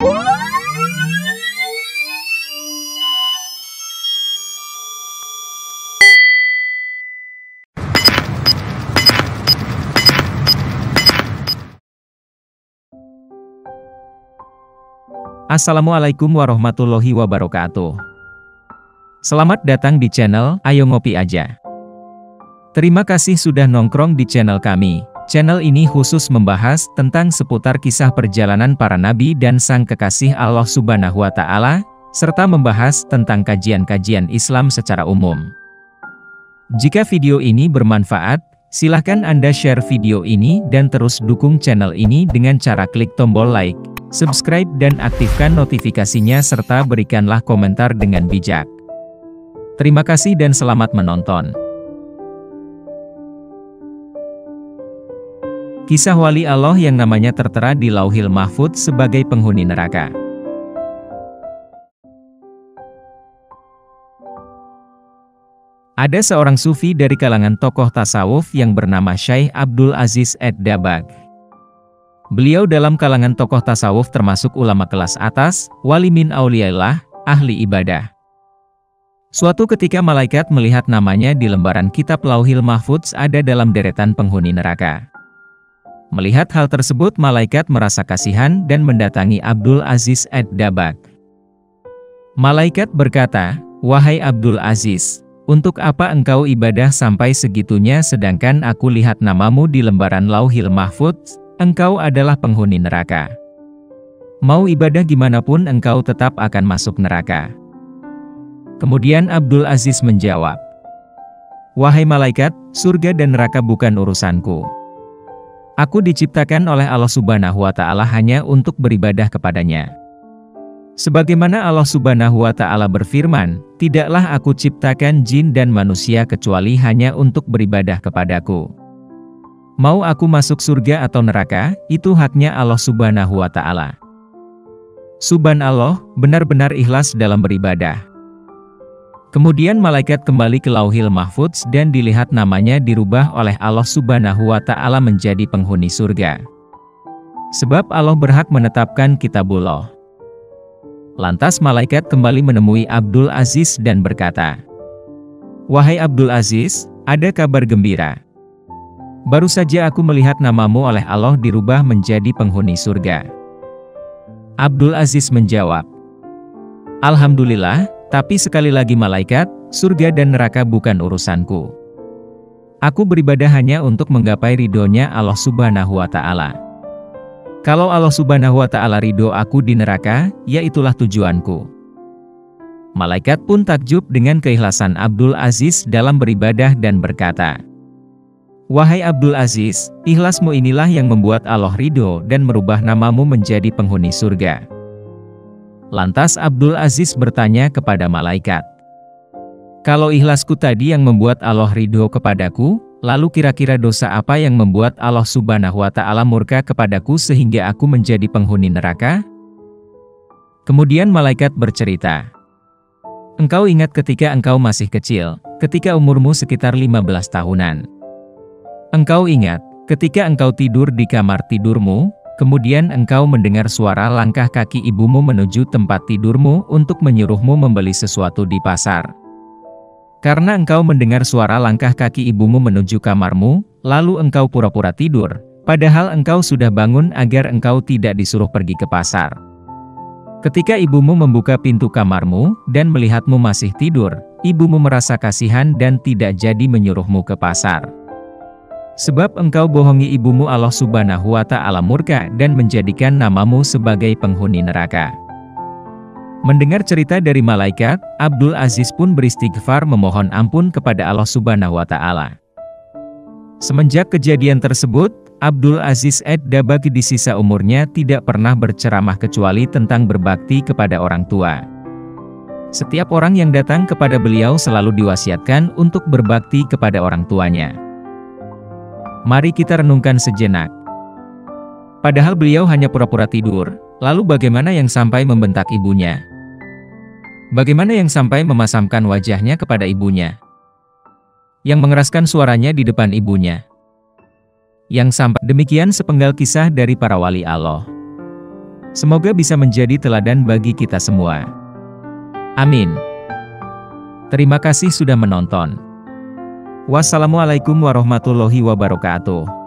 Assalamualaikum warahmatullahi wabarakatuh. Selamat datang di channel Ayo Ngopi Aja. Terima kasih sudah nongkrong di channel kami. Channel ini khusus membahas tentang seputar kisah perjalanan para nabi dan sang kekasih Allah Subhanahu wa Ta'ala, serta membahas tentang kajian-kajian Islam secara umum. Jika video ini bermanfaat, silahkan Anda share video ini dan terus dukung channel ini dengan cara klik tombol like, subscribe dan aktifkan notifikasinya serta berikanlah komentar dengan bijak. Terima kasih dan selamat menonton. Kisah wali Allah yang namanya tertera di Lauhil Mahfudz sebagai penghuni neraka. Ada seorang sufi dari kalangan tokoh tasawuf yang bernama Syekh Abdul Aziz Ad-Dabbagh. Beliau dalam kalangan tokoh tasawuf termasuk ulama kelas atas, wali min auliyaillah, ahli ibadah. Suatu ketika malaikat melihat namanya di lembaran kitab Lauhil Mahfudz ada dalam deretan penghuni neraka. Melihat hal tersebut malaikat merasa kasihan dan mendatangi Abdul Aziz Ad-Dabbagh. Malaikat berkata, "Wahai Abdul Aziz, untuk apa engkau ibadah sampai segitunya sedangkan aku lihat namamu di lembaran Lauhil Mahfudz? Engkau adalah penghuni neraka. Mau ibadah gimana pun engkau tetap akan masuk neraka." Kemudian Abdul Aziz menjawab, "Wahai malaikat, surga dan neraka bukan urusanku. Aku diciptakan oleh Allah Subhanahu wa Ta'ala hanya untuk beribadah kepadanya. Sebagaimana Allah Subhanahu wa Ta'ala berfirman, tidaklah aku ciptakan jin dan manusia kecuali hanya untuk beribadah kepadaku. Mau aku masuk surga atau neraka, itu haknya Allah Subhanahu wa Ta'ala. Subhanallah, benar-benar ikhlas dalam beribadah." Kemudian malaikat kembali ke Lauhil Mahfudz dan dilihat namanya dirubah oleh Allah Subhanahu wa Ta'ala menjadi penghuni surga. Sebab Allah berhak menetapkan kitabullah. Lantas malaikat kembali menemui Abdul Aziz dan berkata, "Wahai Abdul Aziz, ada kabar gembira. Baru saja aku melihat namamu oleh Allah dirubah menjadi penghuni surga." Abdul Aziz menjawab, "Alhamdulillah, tapi sekali lagi malaikat, surga dan neraka bukan urusanku. Aku beribadah hanya untuk menggapai ridhonya Allah Subhanahu wa Ta'ala. Kalau Allah Subhanahu wa Ta'ala ridho aku di neraka, ya itulah tujuanku." Malaikat pun takjub dengan keikhlasan Abdul Aziz dalam beribadah dan berkata, "Wahai Abdul Aziz, ikhlasmu inilah yang membuat Allah ridho dan merubah namamu menjadi penghuni surga." Lantas Abdul Aziz bertanya kepada malaikat, "Kalau ikhlasku tadi yang membuat Allah ridho kepadaku, lalu kira-kira dosa apa yang membuat Allah Subhanahu wa Ta'ala murka kepadaku sehingga aku menjadi penghuni neraka?" Kemudian malaikat bercerita, "Engkau ingat ketika engkau masih kecil, ketika umurmu sekitar 15 tahunan. Engkau ingat, ketika engkau tidur di kamar tidurmu, kemudian engkau mendengar suara langkah kaki ibumu menuju tempat tidurmu untuk menyuruhmu membeli sesuatu di pasar. Karena engkau mendengar suara langkah kaki ibumu menuju kamarmu, lalu engkau pura-pura tidur, padahal engkau sudah bangun agar engkau tidak disuruh pergi ke pasar. Ketika ibumu membuka pintu kamarmu dan melihatmu masih tidur, ibumu merasa kasihan dan tidak jadi menyuruhmu ke pasar. Sebab engkau bohongi ibumu, Allah Subhanahu wa Ta'ala murka dan menjadikan namamu sebagai penghuni neraka." Mendengar cerita dari malaikat, Abdul Aziz pun beristighfar memohon ampun kepada Allah Subhanahu wa Ta'ala. Semenjak kejadian tersebut, Abdul Aziz Ad-Dabbagh di sisa umurnya tidak pernah berceramah kecuali tentang berbakti kepada orang tua. Setiap orang yang datang kepada beliau selalu diwasiatkan untuk berbakti kepada orang tuanya. Mari kita renungkan sejenak. Padahal beliau hanya pura-pura tidur, lalu bagaimana yang sampai membentak ibunya? Bagaimana yang sampai memasangkan wajahnya kepada ibunya? Yang mengeraskan suaranya di depan ibunya? Yang sampai demikian sepenggal kisah dari para wali Allah. Semoga bisa menjadi teladan bagi kita semua. Amin. Terima kasih sudah menonton. Wassalamualaikum warahmatullahi wabarakatuh.